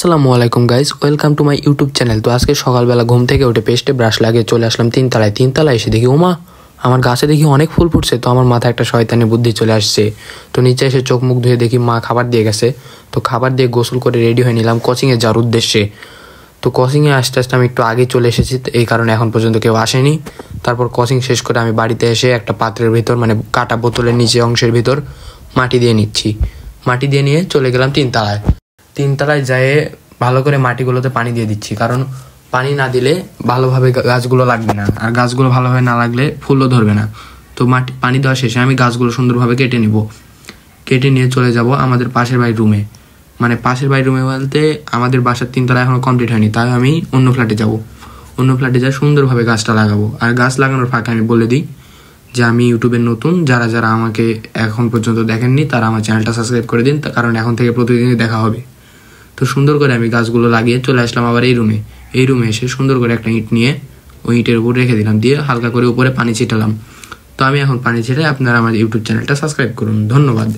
আসসালামু আলাইকুম guys, welcome to my YouTube channel. তো আজকে সকালবেলা ঘুম থেকে উঠে পেস্টে ব্রাশ লাগিয়ে চলে আসলাম তিনতলায় এসে দেখি ওমা আমার গাছে দেখি অনেক ফুল ফুটছে। তো আমার মাথায় একটা শয়তানি বুদ্ধি চলে আসছে। তো নিচে এসে চোখ মুখ ধুয়ে দেখি মা খাবার দিয়ে গেছে। তো খাবার দিয়ে গোসল করে রেডি হয়ে নিলাম কোচিংয়ে যাওয়ার উদ্দেশ্যে। তো কোচিংয়ে আসতে আসতে আমি একটু আগে চলে এসেছি, এই কারণে এখন পর্যন্ত কেউ আসেনি। তারপর কোচিং শেষ করে আমি বাড়িতে এসে একটা পাত্রের ভিতর মানে কাটা বোতলের নিচে অংশের ভিতর মাটি দিয়ে নিচ্ছি। মাটি দিয়ে নিয়ে চলে গেলাম তিনতলায় যেয়ে ভালো করে মাটিগুলোতে পানি দিয়ে দিচ্ছি, কারণ পানি না দিলে ভালোভাবে গাছগুলো লাগবে না, আর গাছগুলো ভালোভাবে না লাগলে ফুলও ধরবে না। তো পানি দেওয়া শেষে আমি গাছগুলো সুন্দরভাবে কেটে নিয়ে চলে যাব আমাদের পাশের বাড়ির রুমে। মানে পাশের বাড়ির রুমে বলতে আমাদের বাসার তিনতলা এখনো কমপ্লিট হয়নি, তাই আমি অন্য ফ্ল্যাটে যাই সুন্দরভাবে গাছটা লাগাবো। আর গাছ লাগানোর ফাঁকে আমি বলে দিই যে আমি ইউটিউবের নতুন, যারা আমাকে এখন পর্যন্ত দেখেননি তারা আমার চ্যানেলটা সাবস্ক্রাইব করে দিন, কারণ এখন থেকে প্রতিদিনই দেখা হবে। তো সুন্দর করে আমি গাছগুলো লাগিয়ে চলে আসলাম আবার এই রুমে এসে সুন্দর করে একটা ইঁট নিয়ে ওই ইঁটের উপর রেখে দিলাম, দিয়ে হালকা করে উপরে পানি ছিটালাম। তো আমি এখন পানি ছিটাই, আপনারা আমার ইউটিউব চ্যানেলটা সাবস্ক্রাইব করুন। ধন্যবাদ।